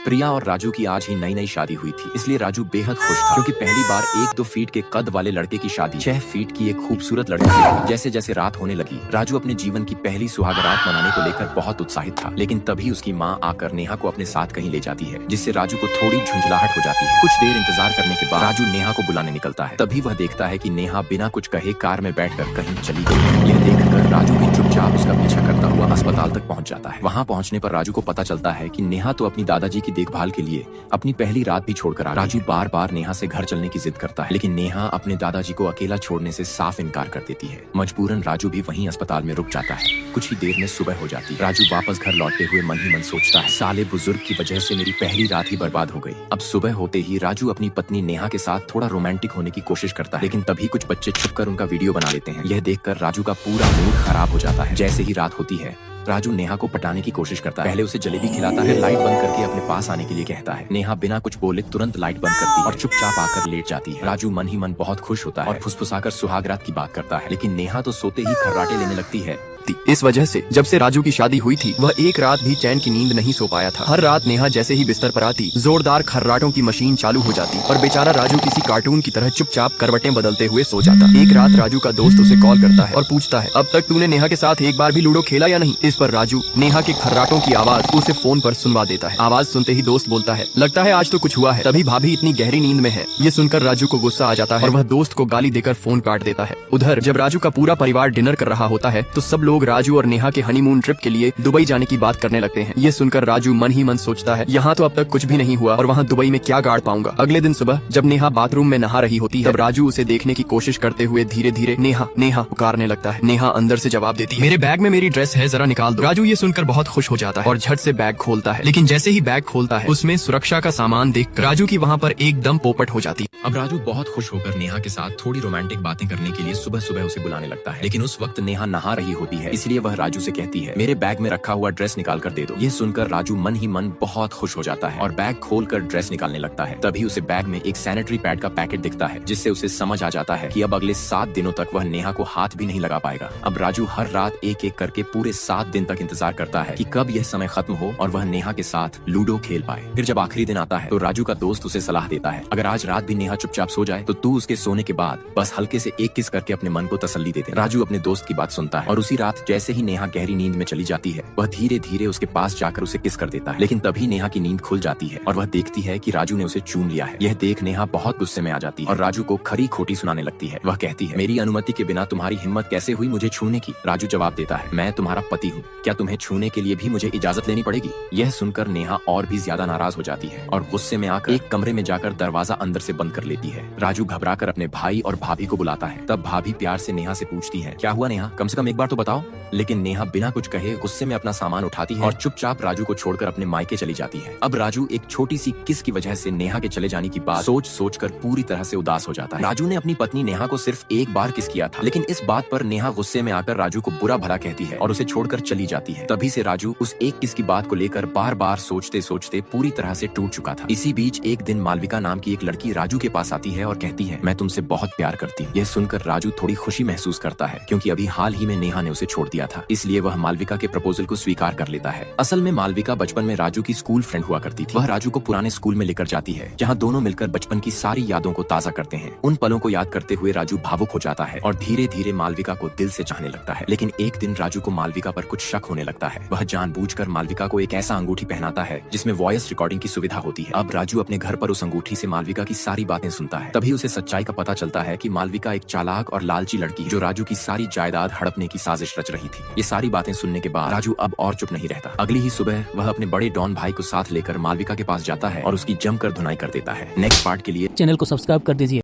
प्रिया और राजू की आज ही नई नई शादी हुई थी, इसलिए राजू बेहद खुश था क्योंकि पहली बार 1-2 फीट के कद वाले लड़के की शादी 6 फीट की एक खूबसूरत लड़की से। जैसे जैसे रात होने लगी, राजू अपने जीवन की पहली सुहागरात मनाने को लेकर बहुत उत्साहित था। लेकिन तभी उसकी माँ आकर नेहा को अपने साथ कहीं ले जाती है, जिससे राजू को थोड़ी झुंझलाहट हो जाती है। कुछ देर इंतजार करने के बाद राजू नेहा को बुलाने निकलता है। तभी वह देखता है कि नेहा बिना कुछ कहे कार में बैठकर कहीं चली गई। यह देखकर राजू भी चुपचाप उसका पीछा करता हुआ अस्पताल तक पहुंच जाता है। वहां पहुंचने पर राजू को पता चलता है कि नेहा तो अपनी दादाजी की देखभाल के लिए अपनी पहली रात भी छोड़कर आ गई। राजू बार बार नेहा से घर चलने की जिद करता है, लेकिन नेहा अपने दादाजी को अकेला छोड़ने से साफ इनकार कर देती है। मजबूरन राजू भी वहीं अस्पताल में रुक जाता है। कुछ ही देर में सुबह हो जाती है। राजू वापस घर लौटते हुए मन ही मन सोचता है, साले बुजुर्ग की वजह से मेरी पहली रात ही बर्बाद हो गई। अब सुबह होते ही राजू अपनी पत्नी नेहा के साथ थोड़ा रोमांटिक होने की कोशिश करता है, लेकिन तभी कुछ बच्चे छुपकर उनका वीडियो बना लेते हैं। यह देखकर राजू का पूरा मूड खराब हो जाता है। जैसे ही रात होती है, राजू नेहा को पटाने की कोशिश करता है। पहले उसे जलेबी खिलाता है, लाइट बंद करके अपने पास आने के लिए कहता है। नेहा बिना कुछ बोले तुरंत लाइट बंद करती है और चुपचाप आकर लेट जाती है। राजू मन ही मन बहुत खुश होता है और फुसफुसाकर सुहागरात की बात करता है, लेकिन नेहा तो सोते ही खर्राटे लेने लगती है। इस वजह से जब से राजू की शादी हुई थी, वह एक रात भी चैन की नींद नहीं सो पाया था। हर रात नेहा जैसे ही बिस्तर पर आती, जोरदार खर्राटों की मशीन चालू हो जाती और बेचारा राजू किसी कार्टून की तरह चुपचाप करवटें बदलते हुए सो जाता। एक रात राजू का दोस्त उसे कॉल करता है और पूछता है, अब तक तूने नेहा के साथ एक बार भी लूडो खेला या नहीं। इस पर राजू नेहा के खर्राटों की आवाज उसे फोन पर सुनवा देता है। आवाज सुनते ही दोस्त बोलता है, लगता है आज तो कुछ हुआ है। तभी भाभी इतनी गहरी नींद में है। ये सुनकर राजू को गुस्सा आ जाता है और वह दोस्त को गाली देकर फोन काट देता है। उधर जब राजू का पूरा परिवार डिनर कर रहा होता है, तो सब लोग राजू और नेहा के हनीमून ट्रिप के लिए दुबई जाने की बात करने लगते हैं। ये सुनकर राजू मन ही मन सोचता है, यहाँ तो अब तक कुछ भी नहीं हुआ और वहाँ दुबई में क्या गाड़ पाऊंगा। अगले दिन सुबह जब नेहा बाथरूम में नहा रही होती है, तब राजू उसे देखने की कोशिश करते हुए धीरे धीरे नेहा नेहा पुकारने लगता है। नेहा अंदर से जवाब देती है, मेरे बैग में मेरी ड्रेस है, जरा निकाल दो। राजू ये सुनकर बहुत खुश हो जाता है और झट से बैग खोलता है, लेकिन जैसे ही बैग खोलता है, उसमें सुरक्षा का सामान देखकर राजू की वहाँ पर एकदम पोपट हो जाती है। अब राजू बहुत खुश होकर नेहा के साथ थोड़ी रोमांटिक बातें करने के लिए सुबह सुबह उसे बुलाने लगता है, लेकिन उस वक्त नेहा नहा रही होती है, इसलिए वह राजू से कहती है, मेरे बैग में रखा हुआ ड्रेस निकाल कर दे दो। ये सुनकर राजू मन ही मन बहुत खुश हो जाता है और बैग खोलकर ड्रेस निकालने लगता है। तभी उसे बैग में एक सैनिटरी पैड का पैकेट दिखता है, जिससे उसे समझ आ जाता है कि अब अगले 7 दिनों तक वह नेहा को हाथ भी नहीं लगा पाएगा। अब राजू हर रात एक एक करके पूरे 7 दिन तक इंतजार करता है कि कब यह समय खत्म हो और वह नेहा के साथ लूडो खेल पाए। फिर जब आखिरी दिन आता है, तो राजू का दोस्त उसे सलाह देता है, अगर आज रात भी नेहा चुपचाप सो जाए, तो तू उसके सोने के बाद बस हल्के से एक किस करके अपने मन को तसल्ली दे दे। राजू अपने दोस्त की बात सुनता है और उसी रात जैसे ही नेहा गहरी नींद में चली जाती है, वह धीरे धीरे उसके पास जाकर उसे किस कर देता है। लेकिन तभी नेहा की नींद खुल जाती है और वह देखती है कि राजू ने उसे चूम लिया है। यह देख नेहा बहुत गुस्से में आ जाती है और राजू को खरी खोटी सुनाने लगती है। वह कहती है, मेरी अनुमति के बिना तुम्हारी हिम्मत कैसे हुई मुझे छूने की। राजू जवाब देता है, मैं तुम्हारा पति हूँ, क्या तुम्हें छूने के लिए भी मुझे इजाजत लेनी पड़ेगी। यह सुनकर नेहा और भी ज्यादा नाराज हो जाती है और गुस्से में आकर एक कमरे में जाकर दरवाजा अंदर से बंद कर लेती है। राजू घबराकर अपने भाई और भाभी को बुलाता है। तब भाभी प्यार से नेहा से पूछती है, क्या हुआ नेहा, कम से कम एक बार तो बताओ। लेकिन नेहा बिना कुछ कहे गुस्से में अपना सामान उठाती है और चुपचाप राजू को छोड़कर अपने मायके चली जाती है। अब राजू एक छोटी सी किस की वजह से नेहा के चले जाने की बात सोच सोच कर पूरी तरह से उदास हो जाता है। राजू ने अपनी पत्नी नेहा को सिर्फ एक बार किस किया था, लेकिन इस बात पर नेहा गुस्से में आकर राजू को बुरा भला कहती है और उसे छोड़कर चली जाती है। तभी से राजू उस एक किस की बात को लेकर बार बार सोचते सोचते पूरी तरह से टूट चुका था। इसी बीच एक दिन मालविका नाम की एक लड़की राजू के पास आती है और कहती है, मैं तुमसे बहुत प्यार करती हूँ। यह सुनकर राजू थोड़ी खुशी महसूस करता है, क्योंकि अभी हाल ही में नेहा ने उसे छोड़ दिया था, इसलिए वह मालविका के प्रपोजल को स्वीकार कर लेता है। असल में मालविका बचपन में राजू की स्कूल फ्रेंड हुआ करती थी। वह राजू को पुराने स्कूल में लेकर जाती है, जहाँ दोनों मिलकर बचपन की सारी यादों को ताजा करते हैं। उन पलों को याद करते हुए राजू भावुक हो जाता है और धीरे धीरे मालविका को दिल से चाहने लगता है। लेकिन एक दिन राजू को मालविका पर कुछ शक होने लगता है। वह जानबूझकर मालविका को एक ऐसा अंगूठी पहनाता है जिसमें वॉइस रिकॉर्डिंग की सुविधा होती है। अब राजू अपने घर पर उस अंगूठी से मालविका की सारी बातें सुनता है। तभी उसे सच्चाई का पता चलता है कि मालविका एक चालाक और लालची लड़की है, जो राजू की सारी जायदाद हड़पने की साजिश रच रही थी। ये सारी बातें सुनने के बाद राजू अब और चुप नहीं रहता। अगली ही सुबह वह अपने बड़े डॉन भाई को साथ लेकर मालविका के पास जाता है और उसकी जमकर धुनाई कर देता है। नेक्स्ट पार्ट के लिए चैनल को सब्सक्राइब कर दीजिए।